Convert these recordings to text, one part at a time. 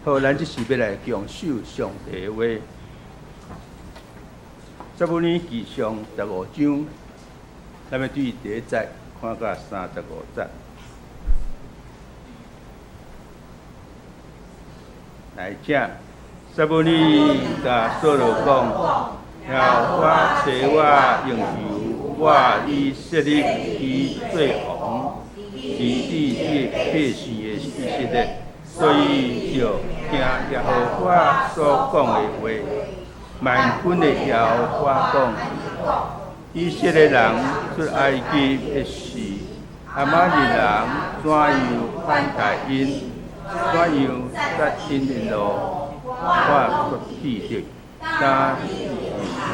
好，咱即时要来强守上帝的话。撒母耳记上15章，咱要对第1节看到35节。来请撒母耳甲扫罗讲：我找我用油，我以色列去做王，治治这百姓的以色列。所以就听耶和华所讲的话。万军的耶和华讲：以色列人出埃及的事，亚玛力人怎样反待因，怎样杀因的路，我所记得。但是亚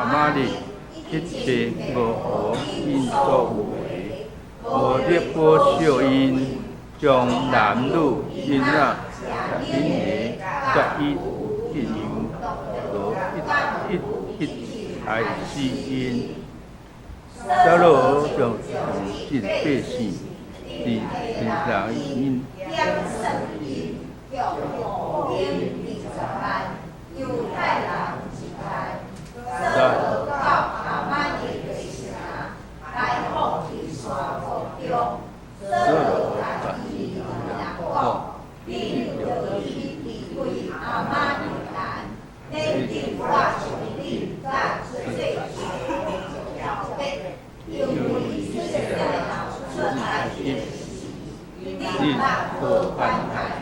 玛力一切无合因所有的，我的保守因，将男女囡仔、婴儿甲伊引诱。一害死因，扫罗将这百姓是人因。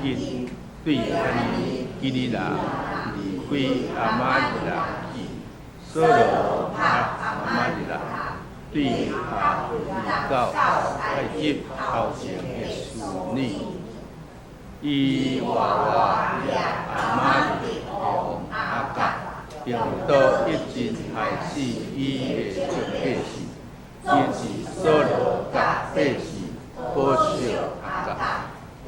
因对基利人离开亚玛力人去，扫罗亚玛力人对离到埃及后前的妇女，伊活亚玛力王亚甲，并到一直害死伊的众百姓，因是扫罗甲百姓保守亚甲。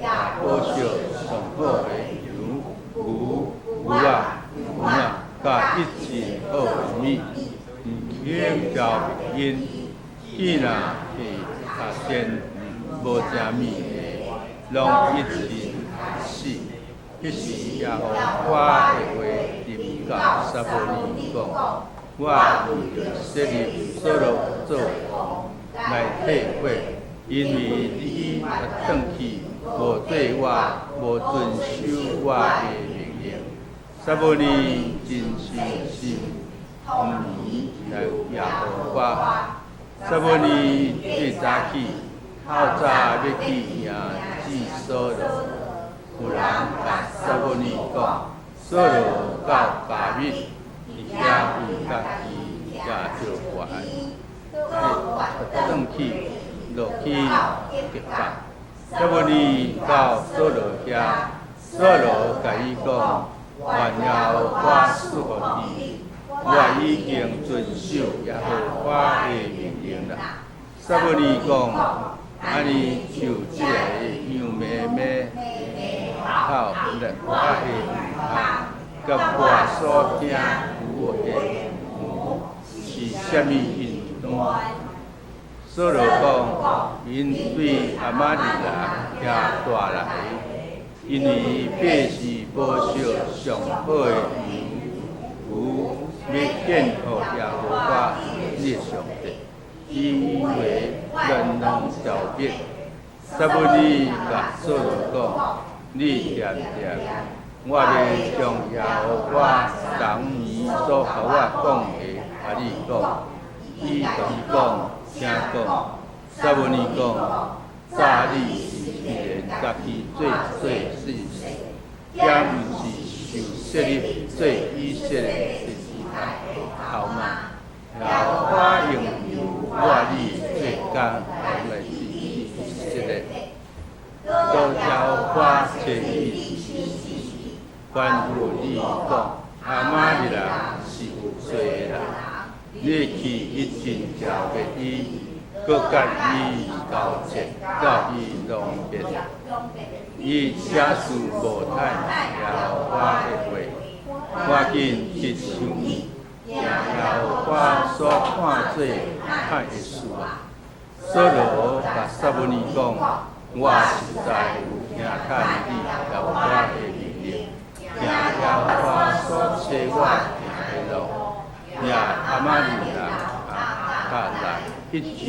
也保守上好的羊、牛甲一切好的物，远交因，既然是先无食物的，拢一直死。迄时耶和华的话临到撒母耳讲：我为以色列扫罗做王来替火，因为你转去。无对我无遵守我的命令，撒母耳真伤心，年来耶和华。撒母耳最早起，透早要去迎祭扫罗。有人甲撒母耳讲，扫罗到加密，伊遐为家己也着怪，转去落去结巴。撒母耳到扫罗遐，扫罗甲伊讲：愿耶和华赐予你，我已经遵守耶和华的命令啦。撒母耳讲：安尼就这个杨妹妹好热我的啊，甲我所听有的是虾米运动？扫罗讲，因对亚玛力人遐带来，因为百姓保守上好的羊、牛，要献予耶和华你的上帝，以为人能消灭。撒母耳甲扫罗讲：你念念，我要将耶和华当年所甲我讲的，甲你讲。伊甲伊讲。听讲，撒母耳讲，早你是必然家己做事，也毋是受设立做以色列的时代头嘛。然后我用我你做工来治以色列，都叫我找伊，关乎你讲，亚玛力人是有罪的人。你去一真条的伊，搁甲伊交战，到伊浪变，伊假使无趁耶和华的话，赶紧去想耶和华所看做歹的事啊！扫罗甲撒母耳讲：我实在有听趁你耶和华的命花所切我的路，也阿妈里人甲来一群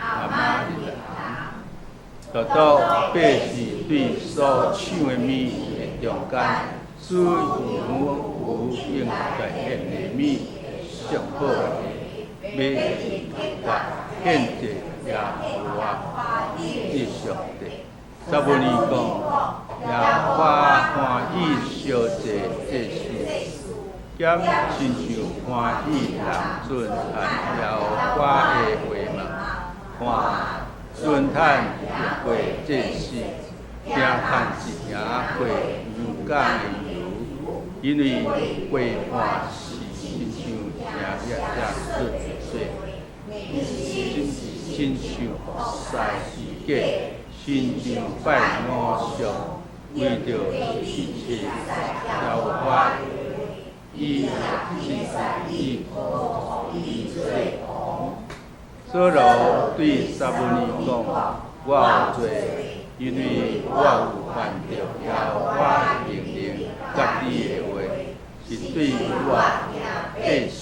阿妈里人，直到百姓对所抢的米的中间，使羊有应该献的米上好，要献祭耶和华之上帝。撒母耳讲，耶和华欢喜烧祭这事，兼亲像欢喜人尊探耶和华的话嘛，看尊探用过这事，并探一行过牛港的油，因为过半是亲像正亲像服侍世界。亲像拜偶像，为着一切耶和华以色。所罗对撒母耳讲：我有罪，因为我有犯着耶和华的命令，甲你的话，是对我百姓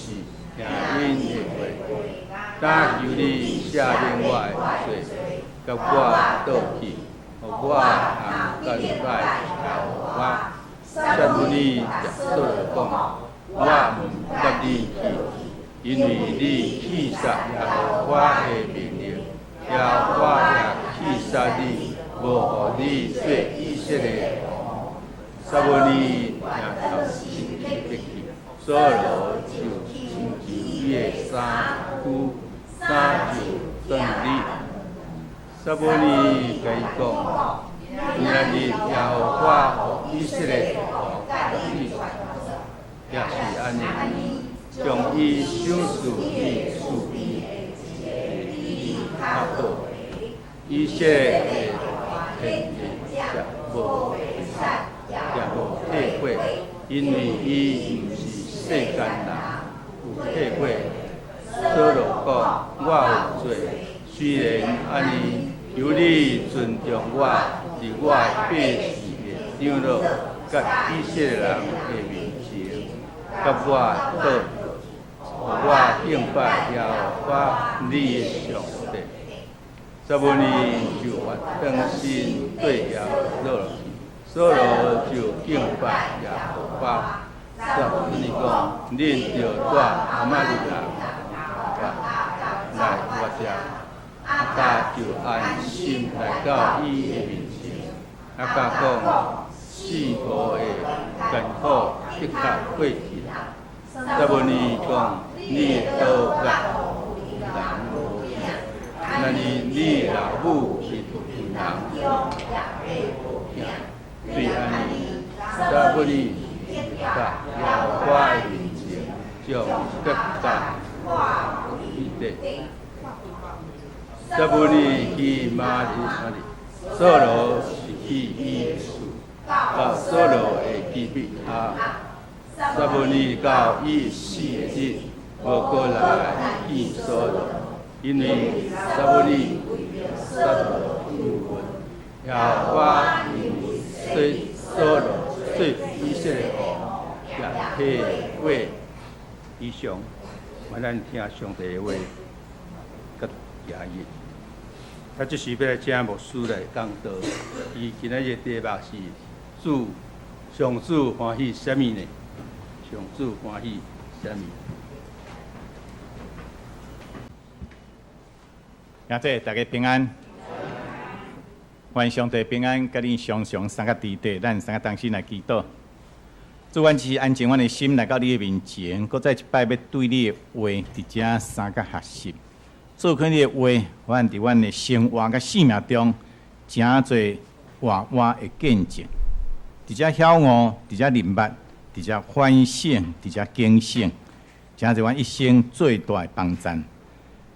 听因的话。但求你赦免我的罪。甲我倒去，互我行更歹耶和华。撒母耳对所罗讲：我毋甲你去，因为你弃杀耶和华的命令，耶和华也弃杀你，无互你做以色列王。撒母耳听头心里必去，所罗就亲像伊的衫裤就转你。撒母耳甲伊讲：明日耶和华予以色列王也是安尼，将伊赏赐伊属伊较好，以色列的天也无退过，因为伊毋是世间人，有退过。所罗讲：我有罪，虽然安尼。求你尊重我，伫我百姓的长老，甲以色列人的面前，甲我倒，互我敬拜耶和华你的上帝。撒母耳就转身对耶和华去，所罗就敬拜耶和华。撒母耳讲：恁着带阿玛利人来我遮。甲就安心来到伊的面前，甲讲四无的艰苦即刻过去。撒母耳讲：你倒甲人无去，那你老母是人对安尼，撒母耳甲耶和华的面前，将结果伊的。撒母耳去马利沙里，所罗是去伊厝，到所罗的基比亚。撒母耳到伊死的日，无过来见所罗，因为撒母耳撒罗有问，耶和华因所罗说以色列王也替话以上，咱听上帝的话，甲压抑。这是要来请牧师来讲道。伊今仔日题目是上主欢喜什么呢？上主欢喜什么？现在大家平安，愿上帝平安，甲恁常常三个伫地，咱三个同心来祈祷。主，阮是安静阮的心来到你的面前，搁再一摆要对你的话伫遮三个学习。做开你的话，阮伫阮的生活甲生命中，真侪活活的见证。伫遮晓悟，伫遮明白，伫遮反省，伫遮警醒，真侪阮一生最大的帮助。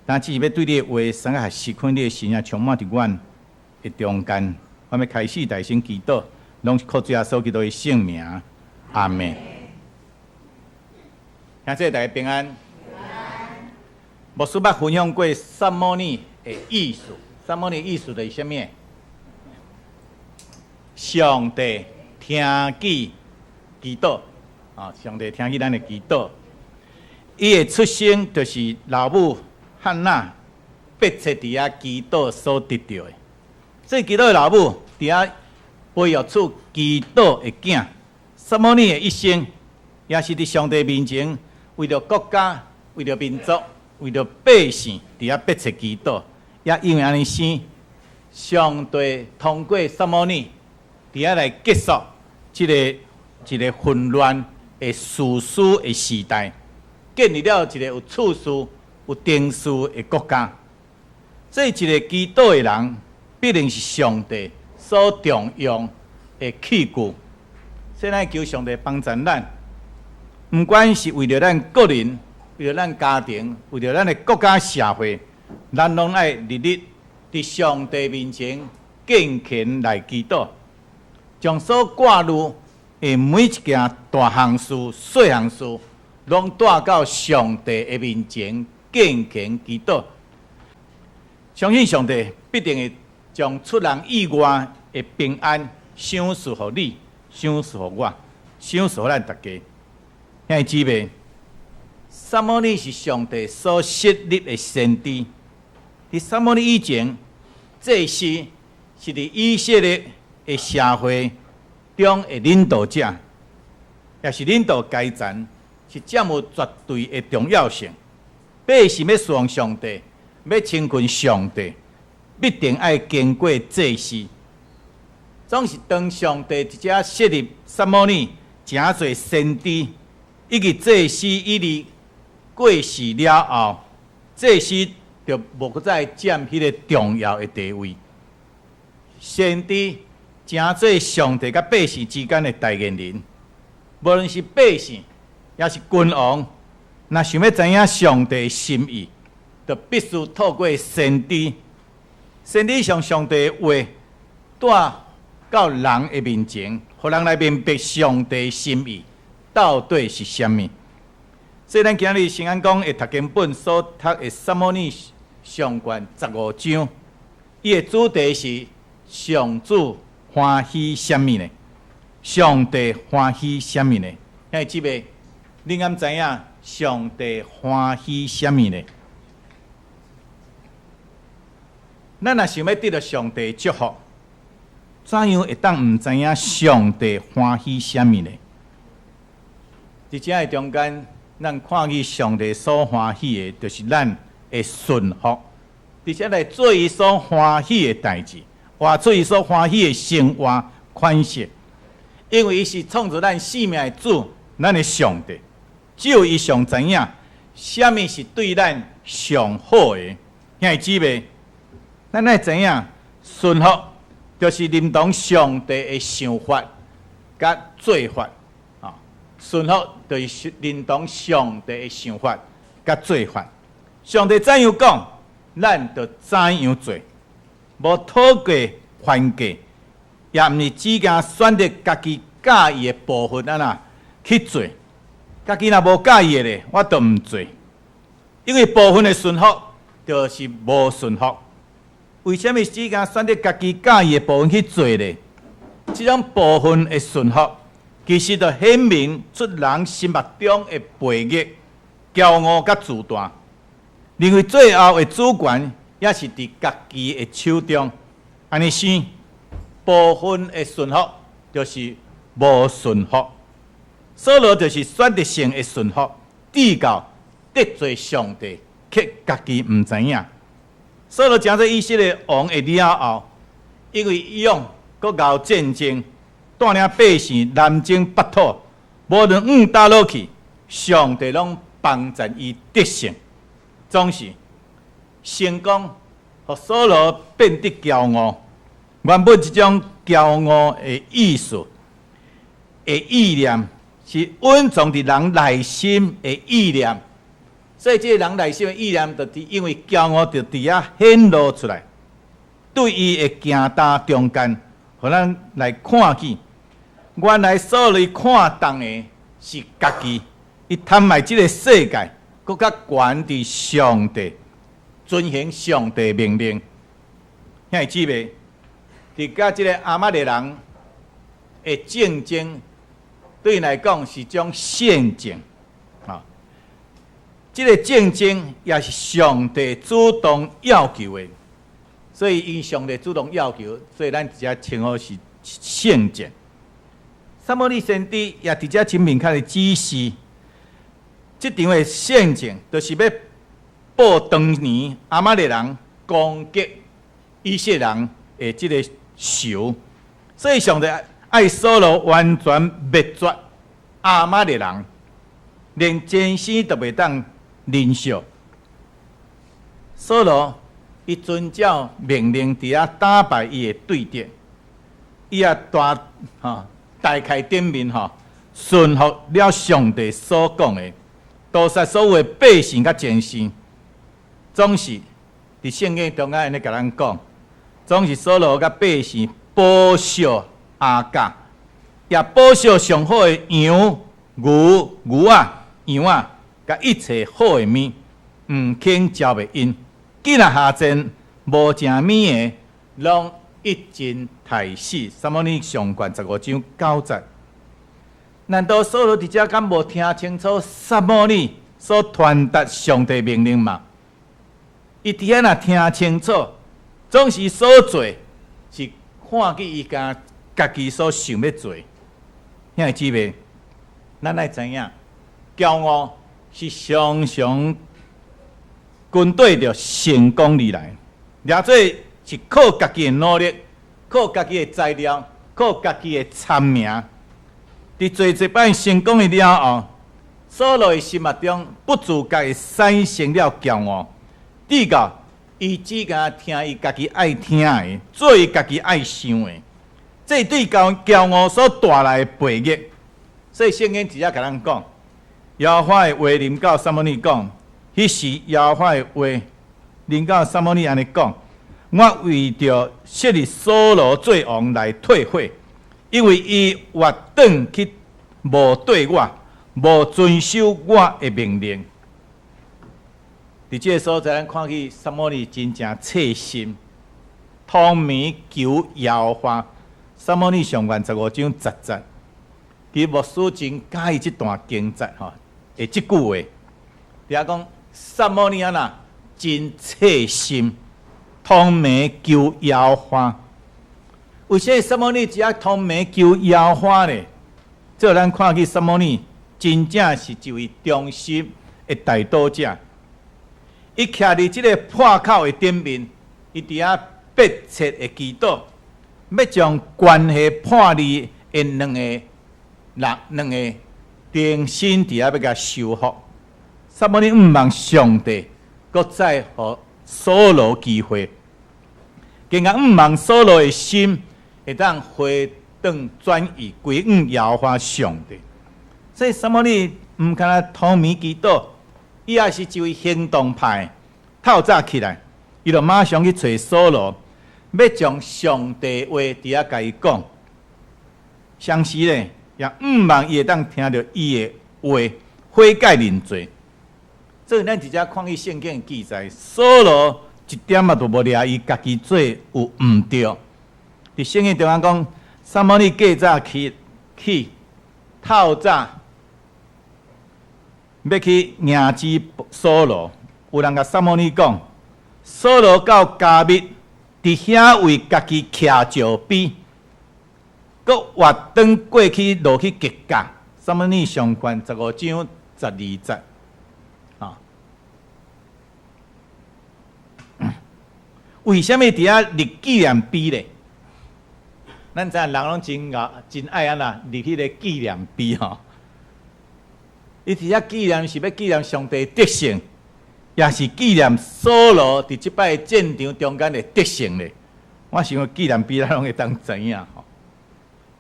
但只是要对你的话，三个学习开你的心啊，充满伫阮的中间。我要开始大声祈祷，拢是靠主耶稣基督的圣名，阿门。现在大家平安。牧师捌分享过撒母耳的意思，撒母耳意思就是啥物？上帝听见祈祷，上帝听起咱的祈祷。伊的出生就是老母汉娜迫切伫遐祈祷所得到的。这祈祷的老母伫遐培育出祈祷的囝。撒母耳的一生，也是伫上帝面前，为着国家、为着民族、为着百姓，伫遐迫切祈祷。也因为安尼生，上帝通过撒母耳，伫遐来结束一个混乱的士师的时代，建立了一个有处事、有定事的国家。这一个祈祷的人，必定是上帝所重用的器具。所以咱求上帝帮助咱，不管是为了咱个人、为了咱家庭、为了咱的国家社会，咱拢爱日日伫上帝面前敬虔来祈祷，将所挂入的每一件大项事、小项事，拢带到上帝的面前敬虔祈祷。相信上帝必定会将出人意外的平安赏赐予你。赏赐予我，赏赐予咱大家。兄弟姊妹，撒母耳是上帝所设立的先知。伫撒母耳以前，祭司是伫以色列的社会中的领导者，也是领导阶层，是占有绝对的重要性。百姓要侍奉上帝，要亲近上帝，必定爱经过祭司。总是当上帝直接设立撒母耳诚侪先知，以及祭司以利过世了后，祭司就无再占迄个重要的地位。先知诚做上帝甲百姓之间的代言人，无论是百姓，也是君王，若想要知影上帝的心意，就必须透过先知。先知向上帝的话带到人的面前，互人来明白上帝的心意到底是啥物。所以咱今日圣安讲的读经本所读的撒母耳上卷15章，伊的主题是上主欢喜啥物呢？上帝欢喜啥物呢？兄弟姊妹，你敢知影上帝欢喜啥物呢？咱若想要得到上帝祝福，怎样会当唔知影上帝欢喜啥物呢？伫这个中间，咱看见上帝所欢喜的，就是咱的顺服，而且来做伊所欢喜的代志，活出伊所欢喜的生活款式。因为伊是创造咱生命的主，咱的上帝，只有伊上知影啥物是对咱上好的。兄弟姊妹，咱爱知影顺服，就是认同上帝的想法甲做法。顺服就是认同上帝的想法甲做法。上帝怎样讲，咱就怎样做，无讨过还价，也毋是只敢选择家己介意的部分去做。家己若无介意的咧，我就毋做。因为部分的顺服就是无顺服。为什么只敢选择家己介意的部分去做咧？这种部分的顺服，其实就显明出人心目中的悖逆、骄傲甲自大，认为最后的主权也是伫家己的手中。安尼生，部分的顺服就是无顺服。扫罗就是选择性的顺服，至到得罪上帝，却家己毋知影。扫罗诚做以色列王的了后，因为伊用国搞战争。带领百姓南征北讨，无论打落去，上帝拢帮助伊得胜，总是成功，互扫罗变得骄傲。原本这种骄傲的意思、的意念，是蕴藏伫人内心的意念。所以，这个人内心的意念，就是因为骄傲，就伫遐显露出来。对伊的行道中间，互咱来看见。原来扫罗看重的是家己，伊贪爱这个世界，更较悬伫上帝，遵行上帝命令。兄弟姊妹，伫甲这个亚玛力人的战争对因来讲是种陷阱。啊，这个竞争也是上帝主动要求的，所以因上帝主动要求，所以咱直接称呼是陷阱。撒母耳先知也直接真明确的指示，这场的陷阱就是要报当年亚玛力人攻击以色列人的这个仇，所以上帝爱扫罗完全灭绝亚玛力人，连奸细都袂当忍受。扫罗伊遵照命令，伫遐打败伊的对敌，伊也大开点面顺服了上帝所讲的，屠杀所有的百姓甲奸细，总是伫圣经中安尼甲咱讲，总是扫罗甲百姓保守亚甲，也保守上好的羊、牛仔、羊仔，甲一切好的物，毋肯交袂因。既然下战无正物的，拢一尽刣死。撒母耳上卷15章9节。难道扫罗伫遮敢无听清楚撒母耳所传达上帝命令吗？伊伫遐若听清楚，总是所做是看见伊家己所想要做。兄弟姊妹，咱爱知影，骄傲是常常军队着成功而来，掠做是靠家己的努力，靠家己的材料，靠家己的参名。伫做摆成功了后，扫罗的心目中不自觉地产生了骄傲，直到伊只敢听伊家己爱听的，做伊家己爱想的，这对骄傲所带来的背逆。所以圣经直接甲咱讲，耶和华的话临到撒母耳讲，迄时耶和华的话临到撒母耳安尼讲：我为着设立扫罗做王来退火，因为伊活转去无对我，无遵守我的命令。伫这个所在，咱看去撒母耳真正切心，通眠求耶和华。撒母耳上卷15章10节，其牧师真喜欢这段经节的这句话。遐讲撒母耳啊呐，真切心，通眠求耶和华。为什么撒母耳只通眠求耶和华呢？这咱看去撒母耳真正是一位忠心的大祷者。伊徛伫即个破口的顶面，伊伫遐迫切的祈祷，要将关系破裂的两个定心伫遐要甲修复。撒母耳毋望上帝搁再互扫罗机会，更加毋望扫罗的心会当回转转移归向耶和华上帝。所以撒母耳毋敢若通眠祈祷。伊也是一位行动派，透早起来，伊就马上去找扫罗，要将上帝话伫遐甲伊讲。相时咧，也毋望伊会当听到伊的话，悔改认罪。所以咱直接看去圣经记载，扫罗一点仔都无掠伊家己做有毋对。伫圣经中讲，撒母耳过早去透早。要去迎接扫罗，有人甲撒母耳讲，扫罗到加密，伫遐为家己徛石碑，佮活转过去落去吉甲。撒母耳上卷15章12节，为什么伫遐立纪念碑咧？咱知人拢真爱安那立迄个纪念碑伊伫遐纪念是要纪念上帝的德性，也是纪念扫罗伫即摆战场中间的德性咧。我想纪念碑咱拢会当知影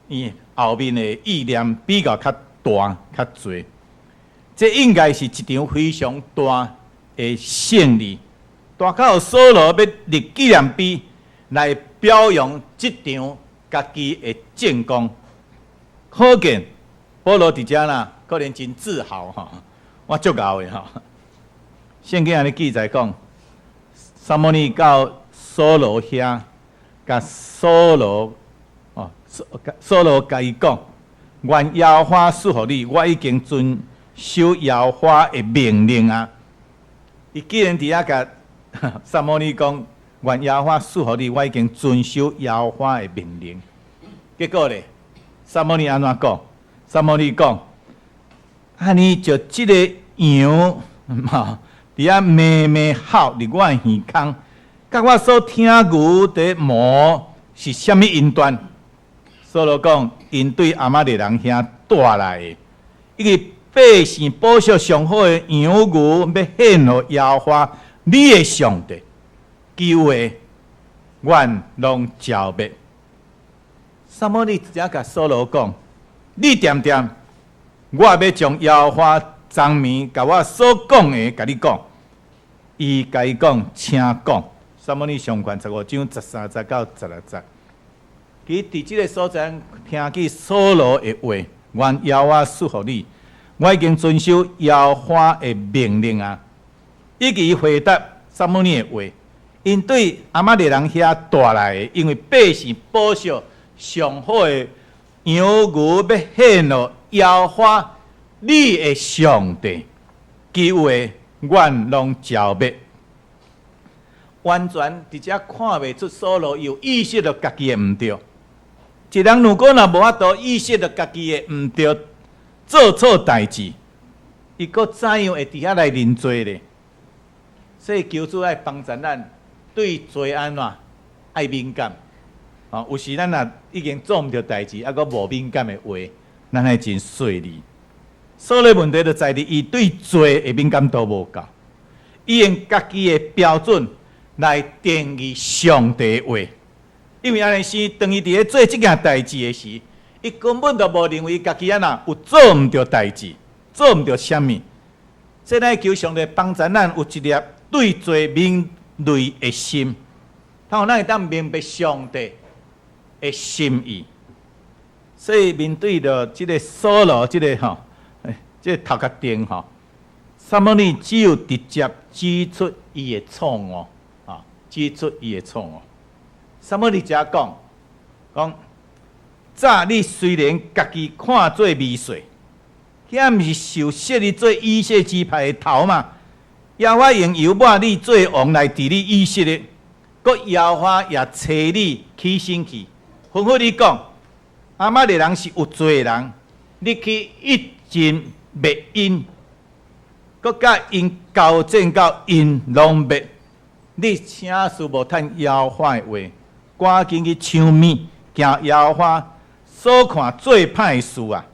伊后面的意念比较较大较侪。这应该是一场非常大的胜利。大到扫罗要立纪念碑来表扬即场家己的战功，可见保罗伫遮啦。可能真自豪我足敖的圣经安尼记载讲，撒母耳到扫罗遐，甲扫罗甲伊讲，愿耶和华赐予你，我已经遵守耶和华的命令啊！伊既然伫遐甲撒母耳讲，愿耶和华赐予你，我已经遵守耶和华的命令。结果咧，撒母耳安怎讲？撒母耳讲：安尼就即个羊，伫遐咩咩吼伫我的耳孔，甲我所听牛伫磨是虾米音段？所罗讲，因对阿玛利人遐带来的，伊个百姓保守上好的羊牛，要献予耶和华你的上帝，求的愿拢照灭。撒母耳直接甲所罗讲：你点点，我要将耶和华昨暝甲我所讲的甲你讲。伊甲伊讲，请讲。撒母耳上卷15章13节到16节。伊伫即个所在听见所罗的话，愿耶和华赐予你。我已经遵守耶和华的命令啊！以及回答撒母耳的话，因对阿玛利人遐带来的，因为百姓保守上好的羊牛，要献予耶和华你的上帝，求的愿拢照灭。完全伫遮看袂出所罗有意识到家己的毋对。一人如果若无法度意识到家己的毋对，做错代志，伊阁怎样会伫遐来认罪咧？所以求主爱帮助咱对罪安怎爱敏感。有时咱若已经做毋着代志，还阁无敏感的话，咱还真碎哩。所有问题就在于伊对罪的敏感度无够，伊用家己的标准来定义上帝的话。因为安尼是当伊伫咧做即件代志的时，伊根本就无认为家己安那有做毋着代志，做毋着啥物。所以求上帝帮助咱有一粒对罪敏锐的心，通咱会当明白上帝的心意。所以面对着即个所罗，即个即个头壳顶撒母耳只有直接指出伊的错误，指出伊的错误。撒母耳则讲，早你虽然家己看做美术，遐毋是受设立做以色支派的头嘛？耶和华用油抹你做王来治理以色列，搁耶和华也找你起身去，吩咐你讲：阿玛利人是有罪的人，你去一尽灭因，搁甲因交战到因拢灭。你请事无趁耶和华的话。赶紧去抢米，行耶和华所看最歹的事啊！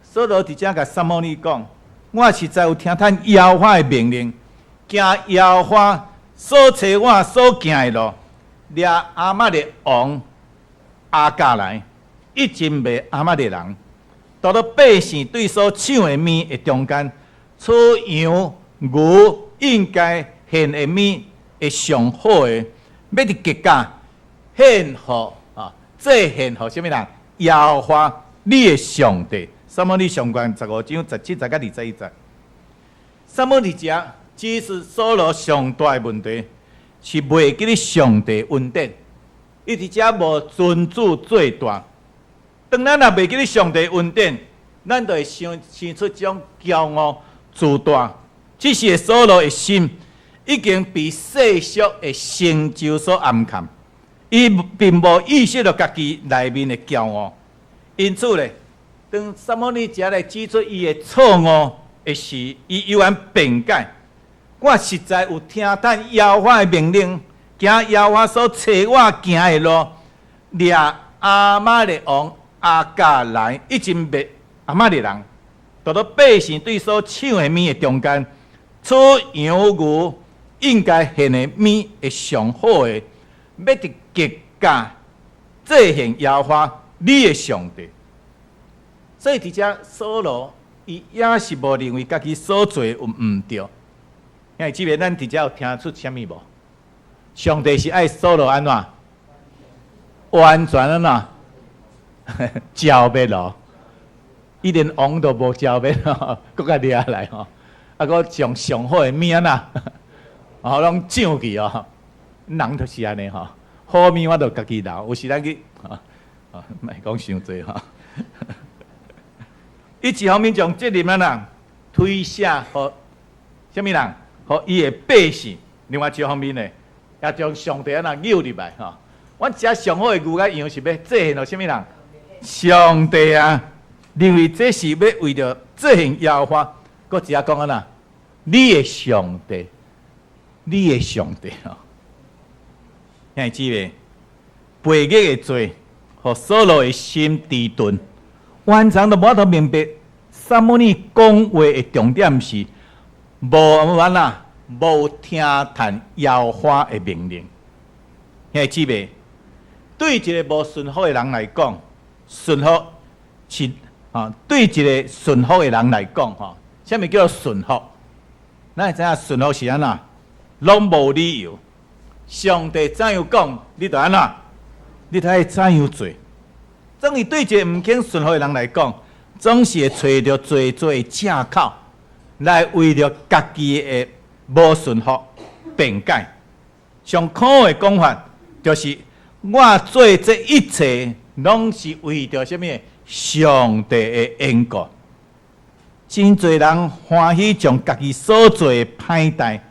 所罗伫遮甲撒母耳讲：我实在有听趁耶和华的命令，行耶和华所找我所行的路，掠阿玛利王亚甲来，一尽灭阿玛利人，到了百姓对所抢的米的中间，取羊牛应该献的米的上好的，要伫结果。献予这献予什么人？耶和华你的上帝。撒母耳上卷15章17节到21节。撒母耳遮其实所罗上大的问题是袂记咧上帝恩典，伊伫遮无尊主做大。当咱若袂记咧上帝恩典，咱就会生出这种骄傲自大。这是所罗的心已经被世俗的成就所暗藏。伊并无意识到家己内面的骄傲，因此咧，当撒母耳遮来指出伊的错误的时，伊又按辩解：我实在有听趁耶和华的命令，行耶和华所找我行的路，掠阿玛利王亚甲来，一尽灭阿玛利人，到了百姓对所抢的米的中间，取羊牛应该献的米的上好的，要伫结果，这献耶和华你的上帝。所以伫遮所罗，伊也是无认为家己所做有毋对。因为即边咱伫遮有听出啥物无？上帝是爱所罗安怎？完全安怎？照灭咯！伊连王都无照灭咯，搁甲掠来吼，搁将上好的米啊呐，拢抢去哦。人就是安尼吼。好面我就家己留，有时咱去，莫讲伤济吼。伊一方面将责任推卸互什么人？互伊的百姓。另外一方面呢，也将上帝诱入来吼。阮遮上好的牛甲羊是要祭献互什么人？上帝啊！认为这是要为着祭献耶和华。搁一下讲你的上帝，你的上帝吼。兄姊妹，背逆的罪，互扫罗的心迟钝，完全都无法度明白。撒母耳讲话的重点是无听谈耶和华的命令。兄姊妹，对一个无顺服的人来讲，顺服是对一个顺服的人来讲什么叫做顺服？咱会知影顺服是安怎？拢无理由。上帝怎样讲，你就安怎？你就爱怎样做。总是对一个唔肯顺服的人来讲，总是会找着做借口，来为了家己的无顺服辩解。上可恶的讲法，就是我做这一切，拢是为着什么？上帝的缘故。真侪人欢喜将家己所做的歹代，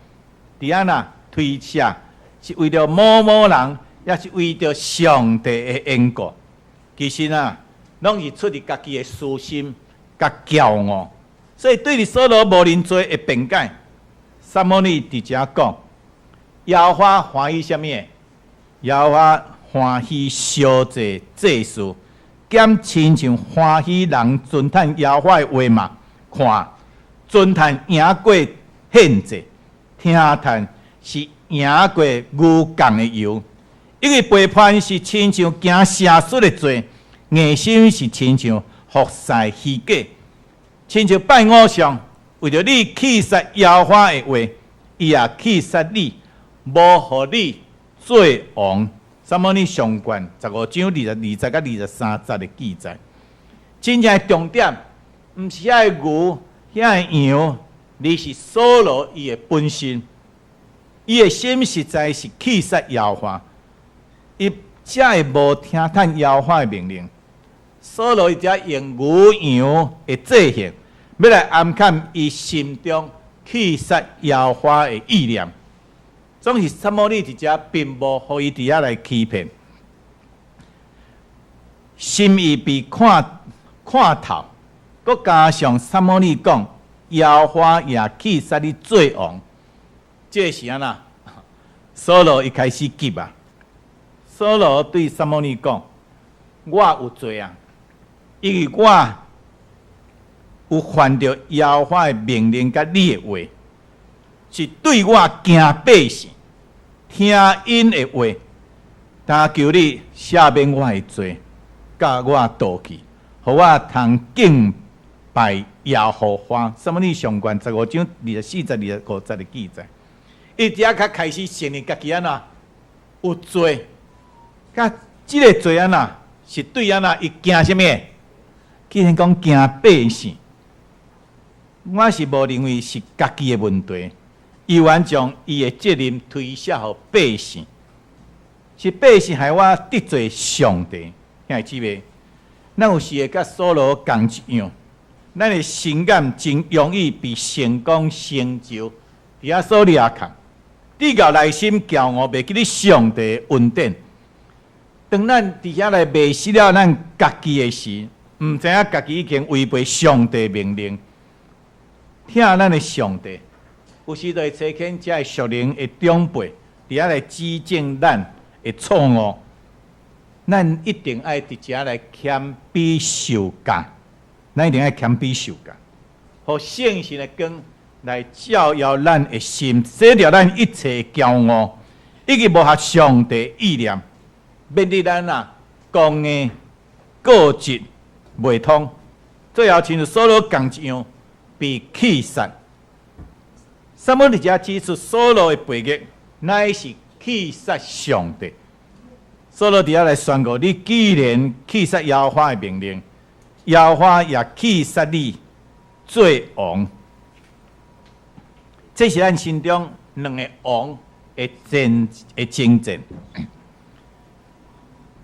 推卸，是为了某人，也是为着上帝的缘故。其实拢是出于家己的私心、甲骄傲。所以对你所罗无认罪的辩解，撒母耳直接讲：耶和华欢喜什么？耶和华欢喜烧祭祭祀，兼亲像欢喜人尊叹耶和华的话嘛。看，尊叹赢过献祭，听叹是赢过牛降的油。因为背叛是亲像行邪术的罪，硬心是亲像服侍虚假，亲像拜偶像，为着你弃杀耶和华的话，伊也弃杀你，无互你做王。撒母耳上卷15章20到23节的记载，真正的重点。毋是遐个牛，遐个羊，你是扫罗伊的本身，伊的心实在是弃杀耶和华，伊才会无听叹耶和华的命令。扫罗伊才用牛羊的祭献，要来暗藏伊心中弃杀耶和华的意念。总是撒母耳一只并无互伊伫遐来欺骗，心意被看透。佮加上撒母耳讲，耶和华也弃杀你做王，这是安那？扫罗一开始急啊！扫罗对撒母耳讲：“我有罪啊，因为我有犯着耶和华的命令甲你的话，是对我惊百姓，听因的话，但求你赦免我的罪，甲我倒去，互我通敬拜耶和华。撒母耳上卷15章24节25节的记载，伊只较开始承认家己安那有罪，甲即个罪安那是对安那伊惊什么？既然讲惊百姓，我是无认为是家己的问题，伊完将伊的责任推卸予百姓，是百姓害我得罪上帝。兄弟姊妹，咱有时会甲扫罗同一样。咱的情感真容易被成功成就伫遐所掠看，低到内心骄傲，袂记你上帝的恩典。当咱伫遐来迷失了咱家己的时，毋知影家己已经违背上帝命令。听咱的上帝，有时就会找见这个属灵的长辈，伫遐来指正咱的错误。咱一定爱伫遮来谦卑受教。咱一定要谦卑受教，互圣神的光来照耀咱的心，洗掉咱一切骄傲，以及无合上帝意念，免得咱讲的固执袂通，最后亲像扫罗同一样被弃杀。撒母耳遮指出扫罗的背逆，乃是弃杀上帝。扫罗伫遐来宣告：你既然弃杀耶和华的命令，耶和华也弃杀你做王，这是咱心中两个王的征战。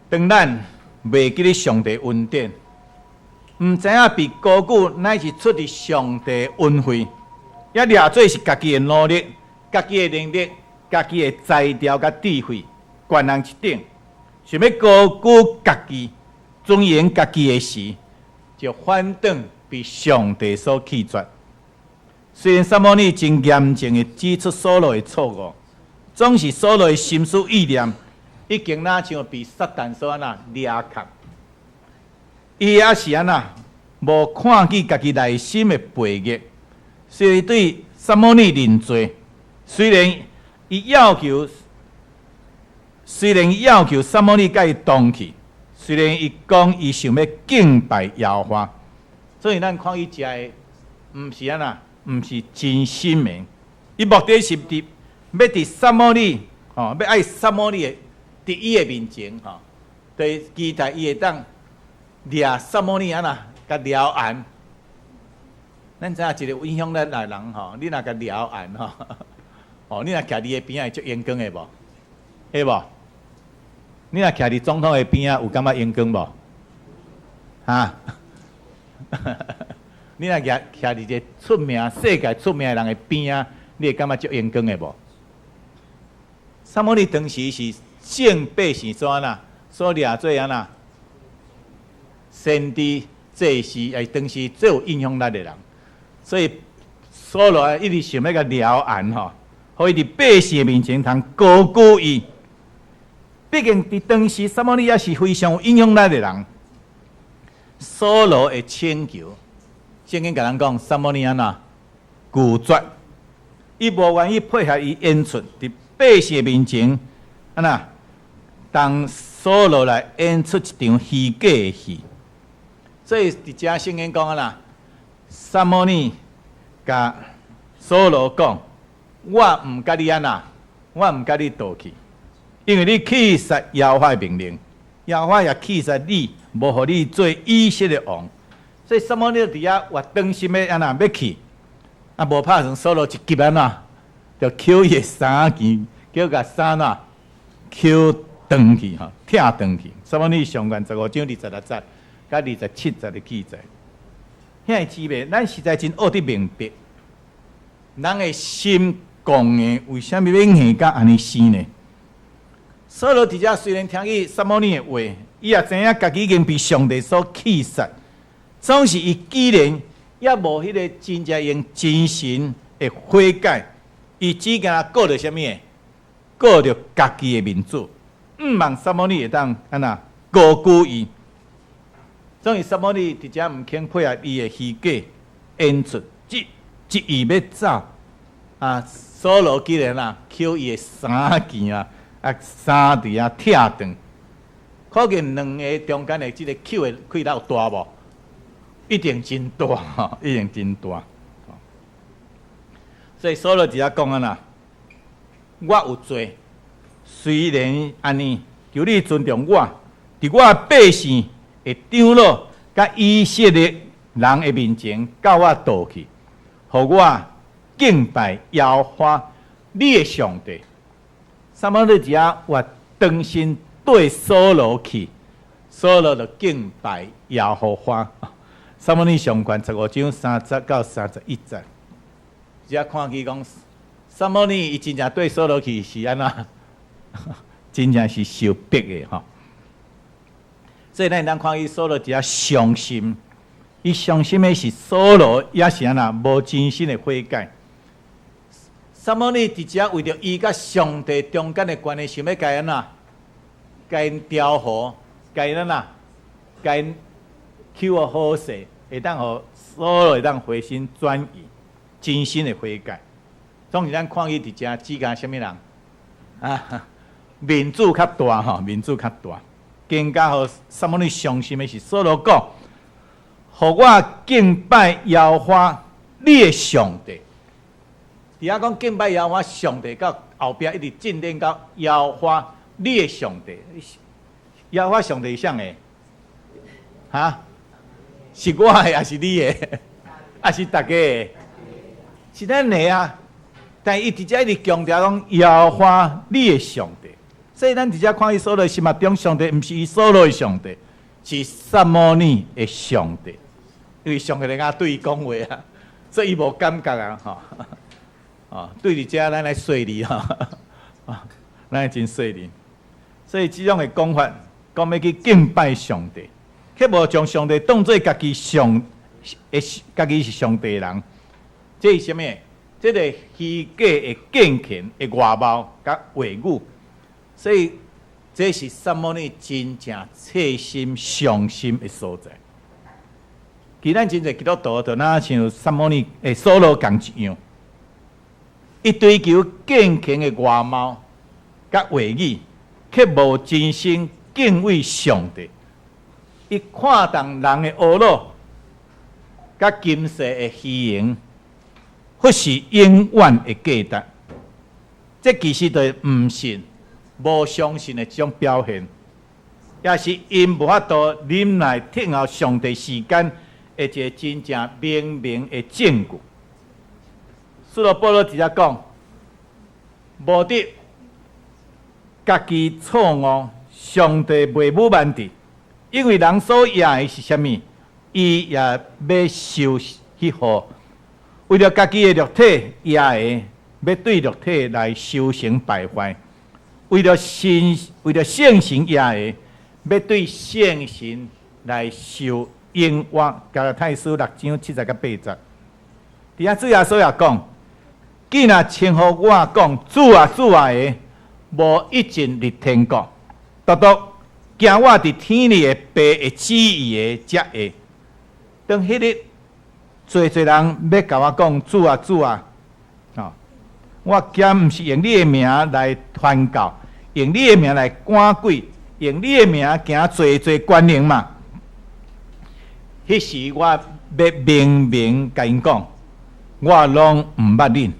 当咱袂记咧上帝恩典，唔知影被高举，乃是出自上帝恩惠，也掠做是家己的努力、家己的能力、家己的才调甲智慧，全人一顶，想要高举家己、尊严家己的时，就反倒被上帝所弃绝。虽然撒母耳真严正的指出扫罗的错误，总是扫罗的心思意念已经那像被撒旦所掠去。伊也是无看见家己内心的背逆，所以对撒母耳认罪。虽然伊要求撒母耳甲伊动气，虽然伊讲伊想要敬拜耶和华，所以咱看伊食的，毋是毋是真心的。伊目的是要伫撒母耳要爱撒母耳伫伊的面前对期待伊会当。掠撒母耳甲撩案，咱知影一个影响咱来人你若甲撩案你若徛伫个边仔会足阳光的无？会无？你若徛伫总统的边仔有感觉阳光无？你若徛伫一个出名世界出名的人的边仔，你会感觉足阳光的无？撒母耳当时是正百姓所掠做先知这是当时最有影响力的人，所以扫罗一直想要甲撩案互伊伫百姓面前通高举伊。毕竟伫当时撒母耳也是非常有影响力的人。扫罗的请求，圣经甲咱讲，撒母耳拒绝，伊无愿意配合伊演出伫百姓面前当扫罗来演出一场虚假的戏。所以伫遮圣经讲撒母耳甲扫罗讲：我毋甲你我毋甲你斗气，因为你弃杀耶和华的命令，耶和华也弃杀你，无互你做以色列王。所以撒母耳伫遐活当心的要去，无拍算扫罗一击就捡伊的衫件，叫甲衫捡断去拆断去。撒母耳上卷15章26节。甲27节的记载，遐滋味，咱实在真学得明白，人的心讲的为什么要硬甲安尼死呢？扫罗伫遮虽然听去撒母耳的话，伊也知影家己已经被上帝所弃杀，总是伊既然也无迄个真正用真心的悔改，伊只敢顾着什么？顾着家己的民主，毋望撒母耳会当高举伊。所以撒母耳伫遮毋肯配合伊的虚假演出，一意要走扫罗既然捡伊的衫件衫伫遐拆断，可见两个中间的即个口的开到有大无？一定真大一定真大。所以扫罗伫遐讲我有罪，虽然安尼，求你尊重我，伫我百姓会长老甲以色列人的面前，教我倒去，互我敬拜耶和华你的上帝。撒母耳伫遐我当心对扫罗去，扫罗就敬拜耶和华。撒母耳上卷15章30到31节，遮看起讲，撒母耳伊真正对扫罗去是安怎？真正是受逼的所以咱看伊扫罗伫遐伤心，伊伤心的是扫罗也是无真心的悔改。撒母耳伫遮为着伊甲上帝中间的关系，想要甲因调和，甲因求好势，会当互扫罗会当回心转意，真心的悔改。总是咱看伊伫遮只甲什么人面子较大面子较大。更加互撒母耳伤心的是扫罗讲，互我敬拜耶和华你的上帝。伫遐讲敬拜耶和华上帝，到后壁一直进展到耶和华你的上帝。耶和华上帝是谁的？是我的，还是你的？还是大家的？是咱的但伊伫遮一直强调讲耶和华你的上帝。所以咱伫遮看伊扫罗心目中上帝，毋是伊扫罗的上帝，是撒母耳的上帝。因为上帝咧甲对伊讲话啊，所以伊无感觉啊，对伫遮咱来说你咱真说你，所以即种的讲法，讲要去敬拜上帝，却无将上帝当作家己家己是上帝的人，这是啥物？这个虚假的敬虔的外貌甲话语，所以这是撒母耳真正切心伤心的所在。其咱真侪基督徒就哪像撒母耳的扫罗共一样，伊追求敬虔的外貌甲话语，却无真心敬畏上帝。伊看重人的恶路，甲今世的虚荣，或是永远的价值，这其实就毋信、无相信的这种表现，也是因无法度忍耐听候上帝时间的一个真正明明的证据。使徒保罗直接讲，无得家己错误，上帝袂武万治，因为人所野的是啥物，伊也要受迄祸。为了家己的肉体野的，要对肉体来修行败坏；为了圣神野的，要对圣神来受冤枉。加拉太书6章70到80。伫遐主耶稣也讲：既然称呼我讲主啊主啊的，无一进入天国，独独行我伫天里的爸的旨意的才会。当迄日。侪人要甲我讲主啊主啊，我兼毋是用你的名来传教，用你的名来赶鬼，用你的名行侪官灵嘛。迄时我要明明甲因讲，我拢毋捌恁，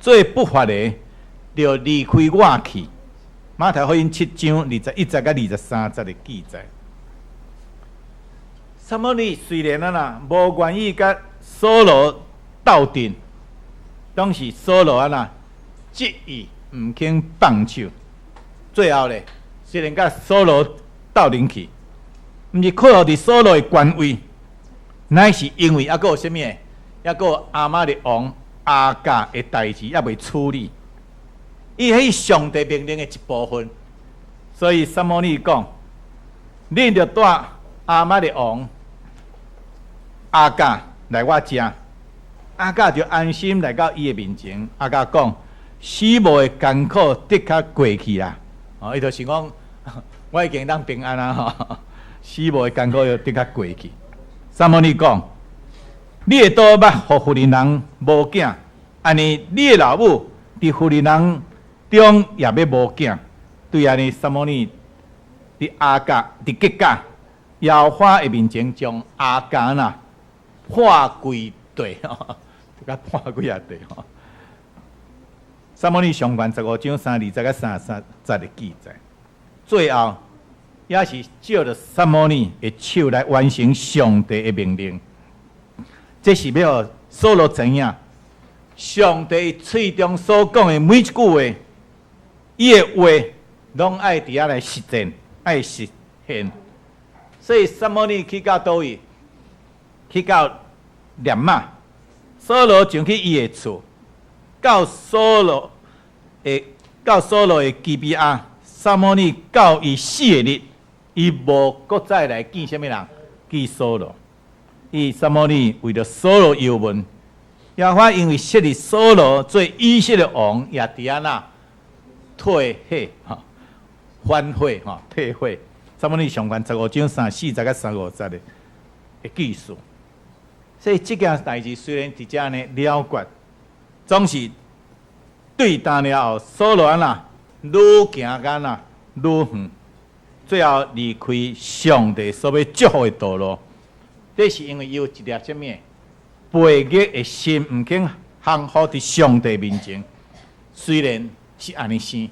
做不法的就离开我去。马太福音7章21节到23节的记载。撒母耳虽然无愿意甲扫罗斗阵，当时扫罗执意毋肯放手，最后咧虽然甲扫罗斗阵去，毋是靠伫扫罗的官位，乃是因为还佫有啥物诶？还佫有亚玛力王亚甲的代志还未处理，伊迄上帝命令的一部分，所以撒母耳讲，恁着带亚玛力王亚甲来我家，亚甲就安心来到伊的面前。亚甲讲：死无的艰苦的确过去啦。伊就是讲，我已经当平安啦。死无的艰苦的确过去。撒母耳讲：你的倒捌互妇人无囝，安尼你的老母伫妇人中也要无囝。对安尼，撒母耳伫亚甲伫吉甲耶和华的面前将亚甲破规地甲破几啊地撒母耳上卷15章32节到33节的记载，最后也是照着撒母耳的手来完成上帝的命令。这是要让扫罗知影，上帝嘴中所讲的每一句话，伊的话拢爱伫遐来实践，爱实现。所以撒母耳去到倒位？去到念嘛，扫罗进去伊的厝，到扫罗的基比亚，撒母耳到伊死的日，伊无搁再来见什么人？见扫罗。伊撒母耳为了扫罗忧闷，耶和华因为设立扫罗做以色列王，也伫遐退血反悔退血。撒母耳上卷15章34节到35节的记述。所以这件代志虽然伫遮呢了决，总是对答了后，扫罗愈行甲愈远，最后离开上帝所要祝福的道路。这是因为有一粒什么悖逆的心，毋肯降服伫上帝面前。虽然是安尼生，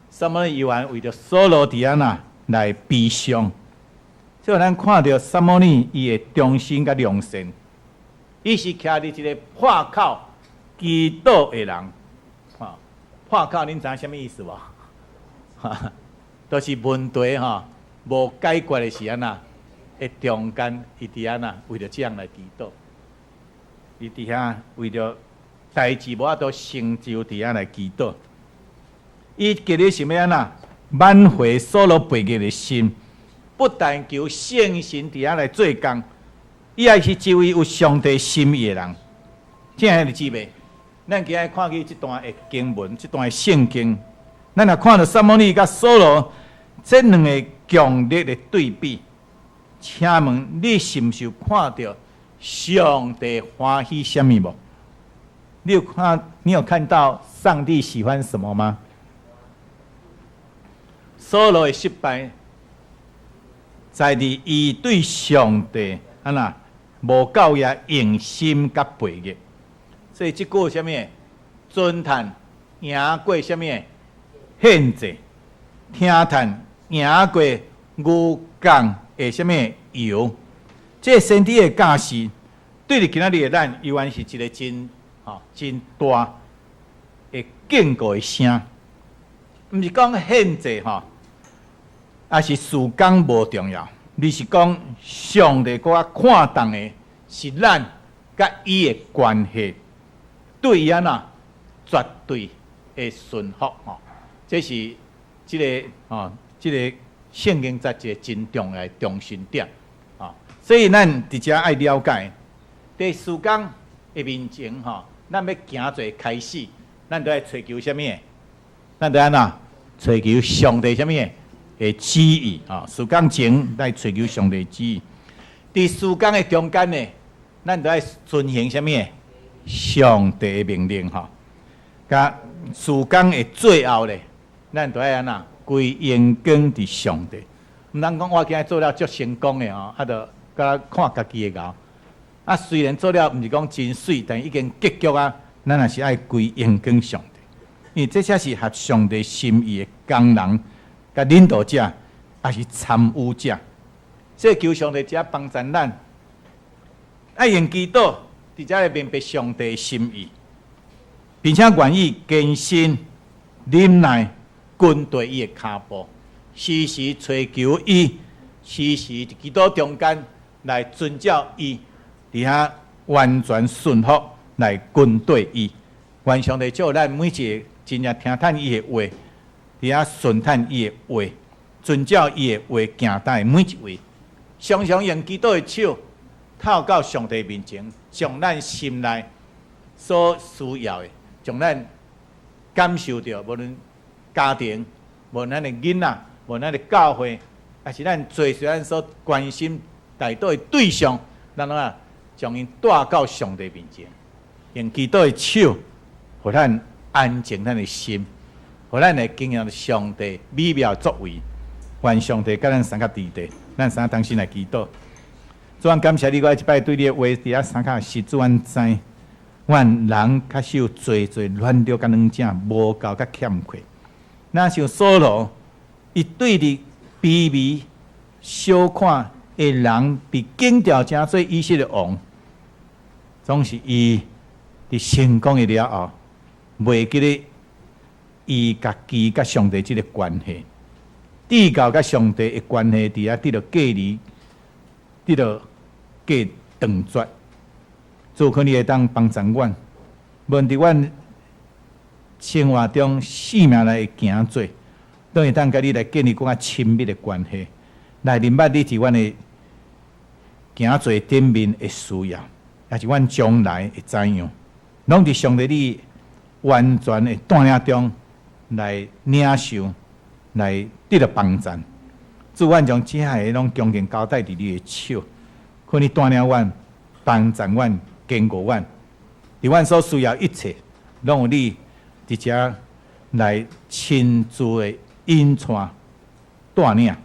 撒母耳犹原为着扫罗伫遐来悲伤。所以咱看到撒母耳伊的忠心甲良善，伊是徛伫一个破口祈祷的人。破口恁知影什么意思无？都是问题无解决的时阵的中间，伊伫遐呐，为着这样来祈祷。伊伫遐为着代志无法度成就，伫遐来祈祷。伊今日想要安那挽回所罗背逆的心，不但求圣神伫遐来做工，伊还是一位有上帝心意的人。亲爱的姊妹，咱今日看去这段的经文，这段的圣经，咱若看到撒母耳甲扫罗这两个强烈的对比，请问你是毋是有看到上帝欢喜什么无？你有看到上帝喜欢什么吗？扫罗的失败，在于伊对上帝安那无够也用心甲背逆。所以即句什么？尊叹赢过什么？献祭，听叹赢过牛犅的什么油？这身体的架势，对你今仔日的咱，依然是一个真大的敬告的声。毋是讲献祭也是事工无重要，你是讲上帝搁看重的是咱甲伊的关系。对伊绝对的顺服这是这个圣经在一个真重要的中心点所以咱伫遮爱了解，在事工的面前咱要行做开始，咱都要追求什么？咱都追求上帝什么的旨意事工前来追求上帝的旨意。伫事工的中间呢，咱都要遵行什么？上帝的命令甲事工的最后咧，咱都要归荣光伫上帝。毋通讲我今日做了足成功的就甲看家己的熬。虽然做了毋是讲真水，但已经结局咱也是爱归荣光上帝，因为这才是合上帝心意的工人、甲领导者，也是参与者。所以求上帝只帮助咱，爱用祈祷。伫遮来明白上帝的心意，并且愿意坚信忍耐跟对伊的脚步，时时追求伊，时时伫祈祷中间来遵照伊，伫遐完全顺服来跟对伊。愿上帝祝咱每一个真正听叹伊的话，伫遐顺叹伊的话，遵照伊的话行带每一位，常常用祈祷的手透到上帝面前。将咱心内所需要的，将咱感受到，无论家庭，无论咱的囡仔，无论咱的教会，还是咱做咱所关心大多的对象，咱将因带到上帝面前，用祈祷的手，互咱安静咱的心，互咱来经验上帝美妙作为。愿上帝甲咱三个伫地，咱三个当心来祈祷。主，阮感谢你，我一摆对你的话伫遐三脚是主，阮知，阮人确实有最软弱甲软正，无够甲欠缺。那像扫罗，伊对你卑微小看的人，被警调成做以色列王，总是伊伫成功的了后，袂记得伊家己甲上帝即个关系，至高甲上帝的关系伫遐得到隔离。得到隔断绝，主可你会当帮助阮，无论伫阮生活中性命来行做，都会当甲你来建立更加亲密的关系，来明白你伫阮的行做顶面的需要，也是阮将来的怎样，拢伫上帝你完全的带领中来领受，来得到帮助。主，阮将这些拢恭敬交代伫你的手，可你带领阮、帮助阮、坚固阮，伫阮所需要一切，拢有你伫遮来亲自的引带带领，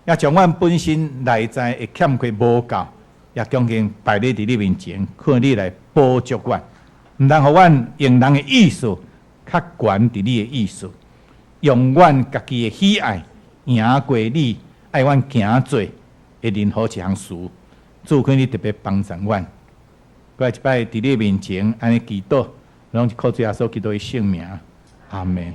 也将阮本身内在的欠缺无够，也恭敬摆咧伫你面前，靠你来补足阮，毋通互阮用人的意思较悬伫你的意思，用阮家己的喜爱。赢过你，爱阮行做，会任何一项事，主可你特别帮助阮。我一摆伫你面前安尼祈祷，拢是靠主耶稣基督的圣名，阿门。